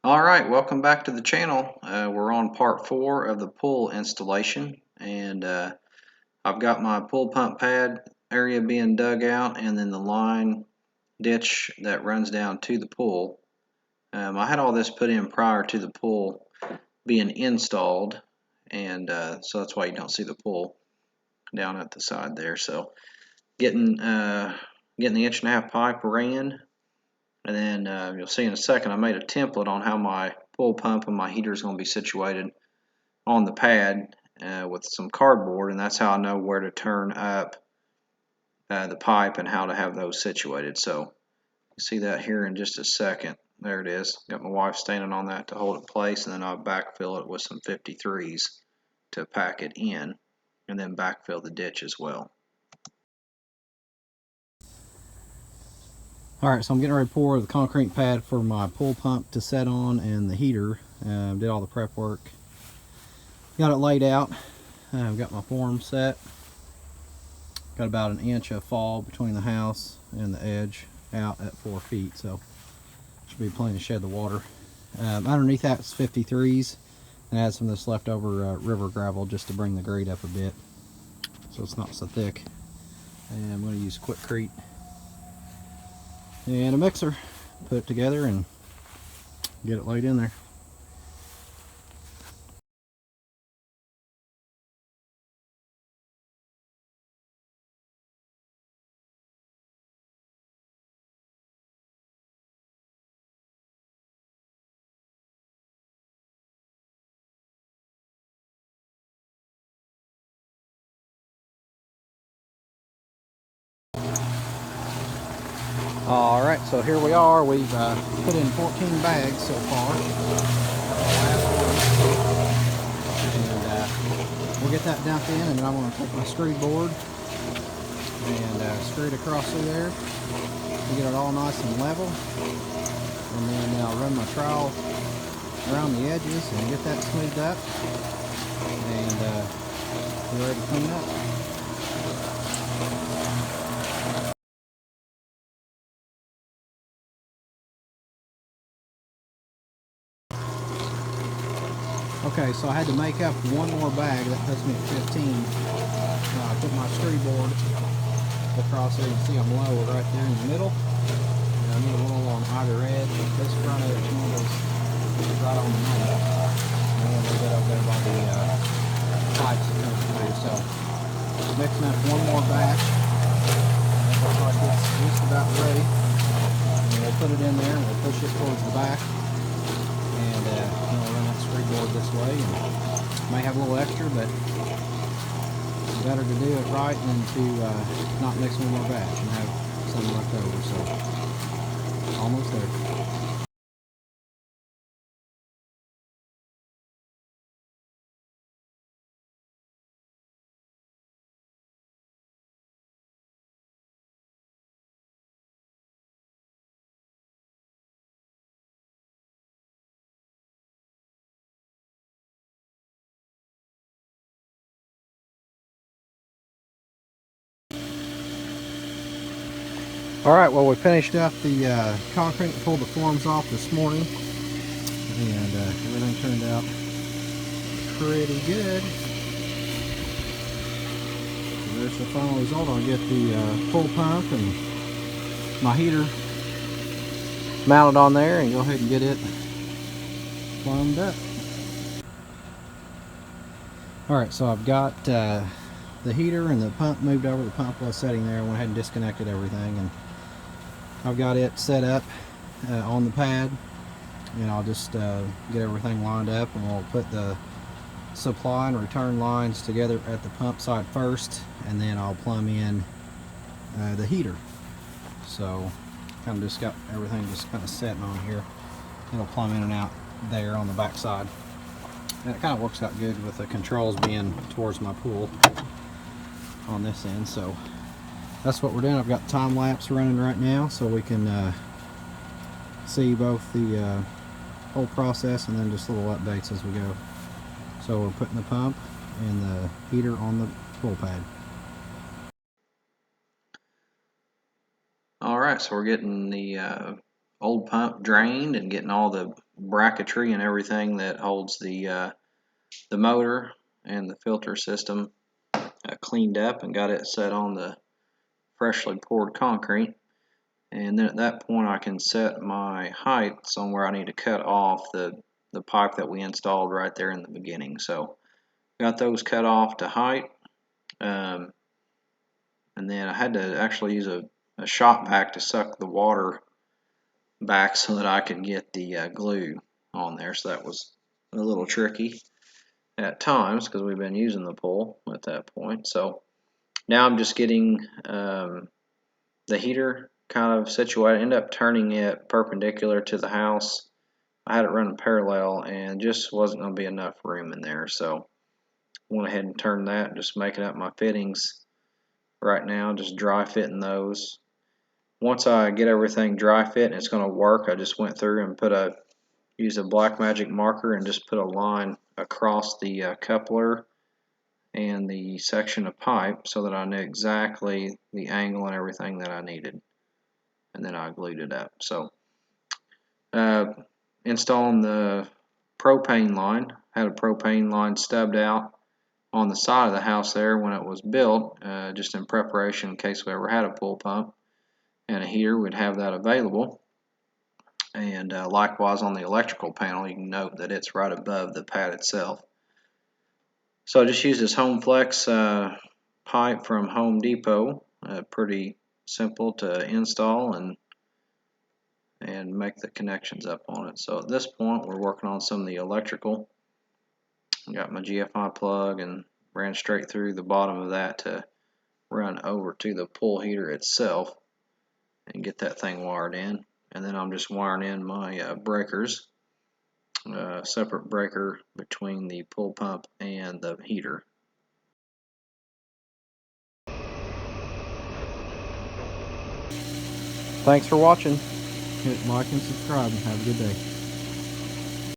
Alright, welcome back to the channel. We're on part 4 of the pool installation, and I've got my pool pump pad area being dug out and then the line ditch that runs down to the pool. I had all this put in prior to the pool being installed, and so that's why you don't see the pool down at the side there. So getting the 1.5-inch pipe ran. And then you'll see in a second I made a template on how my pool pump and my heater is going to be situated on the pad with some cardboard, and that's how I know where to turn up the pipe and how to have those situated. So you see that here in just a second. There it is. Got my wife standing on that to hold it in place, and then I'll backfill it with some 53s to pack it in, and then backfill the ditch as well. Alright, so I'm getting ready to pour the concrete pad for my pool pump to set on and the heater. Did all the prep work. Got it laid out. I've got my form set. Got about 1 inch of fall between the house and the edge out at 4 feet, so should be plenty to shed the water. Underneath that's 53s, and add some of this leftover river gravel just to bring the grade up a bit so it's not so thick. And I'm going to use Quickcrete and a mixer, put it together and get it laid in there. Alright, so here we are. We've put in 14 bags so far. And we'll get that dumped in, and then I'm going to take my screw board and screw it across through there to get it all nice and level. And then I'll run my trowel around the edges and get that smoothed up. And we're ready to clean up. Okay, so I had to make up one more bag. That puts me at 15. I put my screw board across there. You can see I'm low right there in the middle. And I'm a little on either edge. This front edge is right on the middle. And a little bit over there by the pipes that come through. So mixing up one more batch. It looks like it's just about ready. And we'll put it in there and we'll push it towards the back. And we'll run that screw board this way, and may have a little extra, but it's better to do it right than to not mix one more batch and have some left over. So almost there. Alright, well, we finished up the concrete, pulled the forms off this morning, and everything turned out pretty good. So there's the final result. I'll get the pool pump and my heater mounted on there and go ahead and get it plumbed up. Alright, so I've got the heater and the pump moved over. The pump was sitting there. I went ahead and disconnected everything, and I've got it set up on the pad, and I'll just get everything lined up, and we'll put the supply and return lines together at the pump side first, and then I'll plumb in the heater. So kind of just got everything just kind of setting on here. It'll plumb in and out there on the back side, and it kind of works out good with the controls being towards my pool on this end. So that's what we're doing. I've got time lapse running right now, so we can see both the whole process and then just little updates as we go. So we're putting the pump and the heater on the pool pad. Alright, so we're getting the old pump drained and getting all the bracketry and everything that holds the motor and the filter system cleaned up and got it set on the freshly poured concrete. And then at that point I can set my heights on where I need to cut off the pipe that we installed right there in the beginning. So got those cut off to height, and then I had to actually use a shop vac to suck the water back so that I could get the glue on there. So that was a little tricky at times because we've been using the pool at that point. So now I'm just getting the heater kind of situated. I ended up turning it perpendicular to the house. I had it running parallel and just wasn't going to be enough room in there. So went ahead and turned that, just making up my fittings right now, just dry fitting those. Once I get everything dry fit and it's going to work, I just went through and used a black magic marker and just put a line across the coupler and the section of pipe so that I knew exactly the angle and everything that I needed. And then I glued it up. So installing the propane line, had a propane line stubbed out on the side of the house there when it was built, just in preparation in case we ever had a pool pump and a heater, we'd have that available. And likewise on the electrical panel, you can note that it's right above the pad itself. So I just used this Home Flex pipe from Home Depot, pretty simple to install and make the connections up on it. So at this point we're working on some of the electrical. Got my GFI plug and ran straight through the bottom of that to run over to the pool heater itself and get that thing wired in. And then I'm just wiring in my breakers, separate breaker between the pool pump and the heater. Thanks for watching. Hit like and subscribe and have a good day.